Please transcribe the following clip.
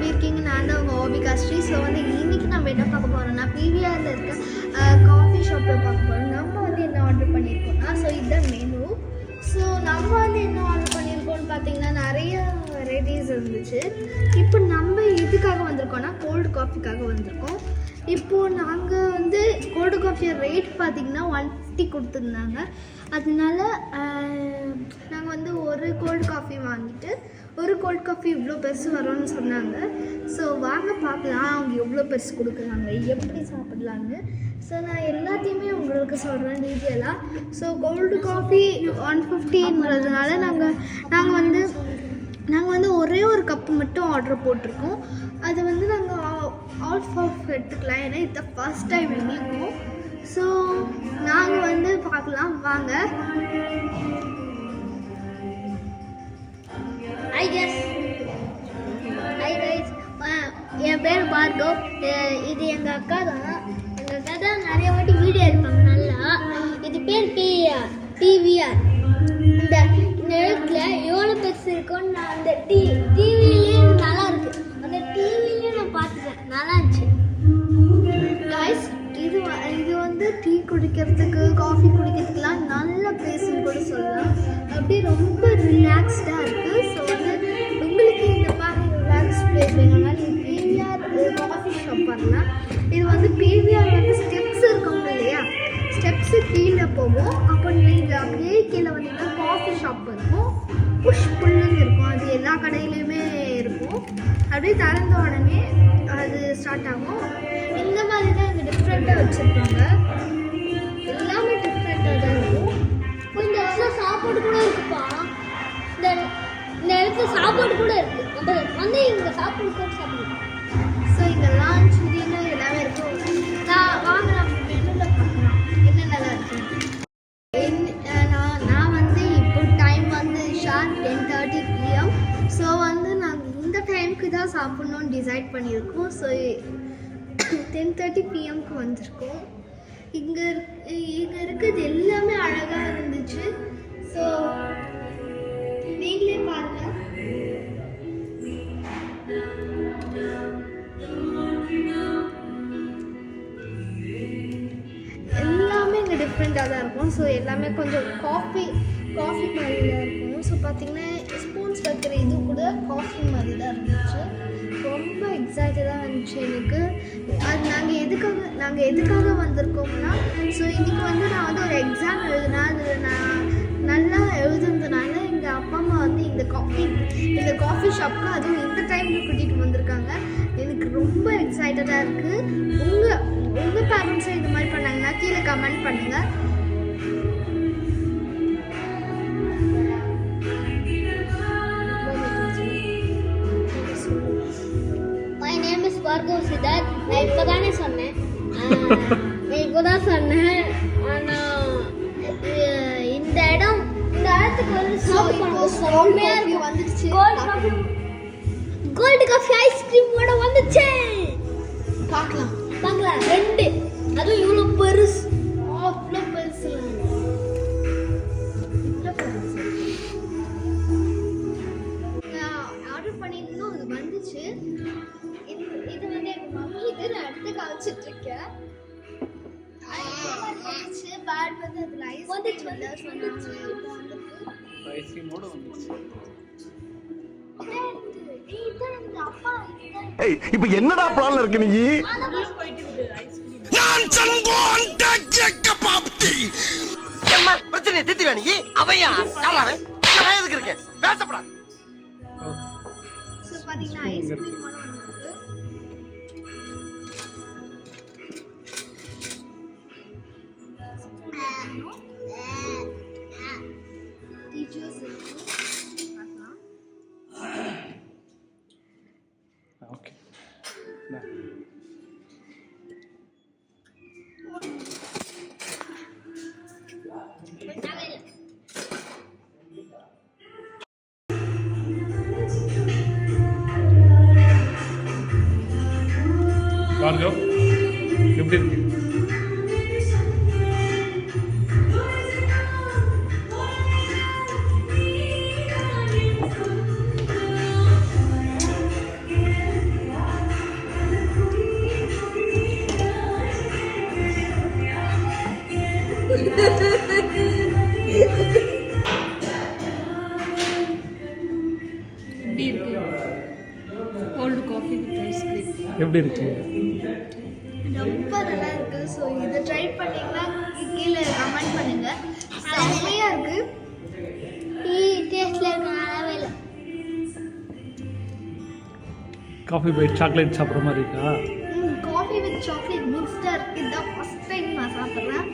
எப்படி இருக்கீங்க? நான் தான் உங்கள் ஓபிகா ஸ்ரீ. ஸோ வந்து இன்றைக்கி நம்ம என்ன பார்க்க போகிறோம்னா பிவிஆரில் இருக்க காஃபி ஷாப்பில் பார்க்க போகிறோம். நம்ம வந்து என்ன ஆர்டர் பண்ணியிருக்கோம்னா, ஸோ இதுதான் மெனு. ஸோ நம்ம வந்து என்ன ஆர்டர் பண்ணியிருக்கோம்னு பார்த்தீங்கன்னா நிறைய வெரைட்டிஸ் இருந்துச்சு. இப்போ நம்ம இதுக்காக வந்திருக்கோம்னா கோல்டு காஃபிக்காக வந்திருக்கோம். இப்போது நாங்கள் வந்து கோல்டு காஃபி ரேட் பார்த்திங்கன்னா 150 கொடுத்துருந்தாங்க. அதனால நாங்கள் வந்து ஒரு கோல்டு காஃபி வாங்கிட்டு ஒரு கோல்ட் காஃபி இவ்வளோ பெருசு வரும்னு சொன்னாங்க. ஸோ வாங்க பார்க்கலாம் அவங்க எவ்வளோ பெருசு கொடுக்குறாங்க, எப்படி சாப்பிட்லான்னு. ஸோ நான் எல்லாத்தையுமே உங்களுக்கு சொல்கிறேன் டீட்டெயிலாக. ஸோ கோல்டு காஃபி 150ன்றதுனால நாங்கள் வந்து ஒரே ஒரு கப்பு மட்டும் ஆர்டர் போட்டிருக்கோம். அது வந்து நாங்கள் ஆஃப் எடுத்துக்கலாம், ஏன்னா இது ஃபர்ஸ்ட் டைம் எங்களுக்கும். ஸோ நாங்கள் வந்து பார்க்கலாம் வாங்க. Hi guys, என் பேர் பார்கவ். இது எங்கள் அக்கா தான். எங்கள் அக்கா தான் நிறைய வாட்டி வீடியோ எடுப்பாங்க நல்லா. இது பேர் டிவிஆர். இந்த இடத்துல எவ்வளோ பெருசு இருக்கும்னு நான் அந்த டிவிலேயே நல்லா இருக்குது. அந்த டிவிலேயே நான் பார்த்துட்டேன், நல்லா இருந்துச்சு கைஸ். இது வந்து டீ குடிக்கிறதுக்கு காஃபி குடிக்கிறதுக்குலாம் நல்ல பிளேஸ்ன்னு கூட சொல்லலாம். அப்படியே ரொம்ப ரிலாக்ஸ்டாக இருக்குது. ஸோ வந்து உங்களுக்கு இந்த மாதிரி ரிலாக்ஸ் பிளேஸ் வேணும்னா நீங்கள் பிவிஆர் காஃபி ஷாப் பண்ணலாம். இது வந்து பிவிஆர் வந்து ஸ்டெப்ஸ் இருக்கும் இல்லையா, ஸ்டெப்ஸு கீழே போகும். அப்போ நீங்கள் அப்படியே கீழே வந்தீங்கன்னா காஃபி ஷாப் இருக்கும், புஷ் புல்லுன்னு இருக்கும். அது எல்லா கடையிலையுமே இருக்கும். அப்படியே திறந்த உடனே அது ஸ்டார்ட் ஆகும். இந்த மாதிரி தான் இங்கே டிஃப்ரெண்ட்டாக வச்சுருப்பாங்க. எல்லாமே டிஃப்ரெண்ட்டாக தான் இருக்கும். இந்த இடத்துல சாப்பாடு கூட இருக்குப்பா. இந்த இடத்துல சாப்பாடு கூட இருக்குது. நம்ம வந்து இங்கே சாப்பாடு கூட சாப்பிடுவோம். ஸோ இங்கே லான்ச் டின்னர் எல்லாமே இருக்கும். வாங்க நம்ம மெனுவில் பார்க்கலாம் என்னென்னலாம் இருக்குது. நான் வந்து இப்போ டைம் வந்து ஷார்ப் 10:30 PM. ஸோ வந்து நாங்கள் இந்த டைமுக்கு தான் சாப்பிட்ணுன்னு டிசைட் பண்ணியிருக்கோம். ஸோ 10:30 PMக்கு வந்திருக்கோம். இங்கே இருக்கிறது எல்லாமே அழகாக இருந்துச்சு. ஸோ நீங்களே பாருங்கள். எல்லாமே இங்கே டிஃப்ரெண்ட்டாக தான் இருக்கும். ஸோ எல்லாமே கொஞ்சம் காஃபி மாதிரி தான் இருக்கும். ஸோ பார்த்திங்கன்னா ஸ்பூன்ஸ் வைக்கிற இது கூட காஃபி மாதிரி தான் இருந்துச்சு. ரொம்ப எக்ஸைட்டடாக இருந்துச்சு எனக்கு. அது நாங்கள் எதுக்காக வந்திருக்கோம்னா, ஸோ இன்றைக்கி வந்து நான் வந்து ஒரு எக்ஸாம் எழுதினேன். அதில் நான் நல்லா எழுதுனதுனால எங்கள் அப்பா அம்மா வந்து இந்த காஃபி ஷாப்புக்கு அதுவும் இந்த டைமில் கூட்டிகிட்டு வந்திருக்காங்க. எனக்கு ரொம்ப எக்ஸைட்டடாக இருக்குது. உங்கள் பேரண்ட்ஸும் இது மாதிரி பண்ணாங்கன்னா கீழே கமெண்ட் பண்ணுங்கள். பார்கவ் சித்தார்த். நான் இப்போதானே சொன்னேன். ஆனால் இந்த இடத்துக்கு வந்து செம்மையாக இருக்கும். வந்துடுச்சு கோல்டு காஃபி ஐஸ்கிரீமோட வந்துச்சு. பார்க்கலாம் 2. அதுவும் இவ்வளோ பெருசு, அவ்வளோ பெருசு. ஆர்டர் பண்ணியிருந்தோம், அது வந்துச்சு. இது வந்து எங்கள் மம்மி இது நான் எடுத்து காமிச்சிட்ருக்கேன். பேட் வந்து அதில் ஐஸ் வந்துச்சு. இப்ப என்னடா பிளான்ல இருக்கு நீ? நான் சங்கோன் டேக் பாப்தி என்ன பிரச்சனை திட்டி நீ அவையா யாரே நான் எதுக்கு இருக்கேன் பேசப்படாத. சோ பாத்தீங்கன்னா ஐஸ்கிரீம் மட்டும் வந்து ஓகே. பார்கவ் எப்படி இருக்கு? எப்படி இருக்கு கோல்டு காஃபி வித் ஐஸ்கிரீம் எப்படி இருக்கு? ரொம்ப நல்லா இருக்கு. ஸோ இதை ட்ரை பண்ணீங்கன்னா கீழே கமெண்ட் பண்ணுங்க. செம்மையா இருக்கு. டீ டேஸ்ட்ல இருக்க நல்லாவே இல்லை. காஃபி பைட் சாக்லேட் சாப்பிட்ற மாதிரி இருக்கா? காஃபி வித் சாக்லேட் மிக்ஸ்டாக இருக்கு. இதுதான் ஃபர்ஸ்ட் டைம் நான் சாப்பிட்றேன்.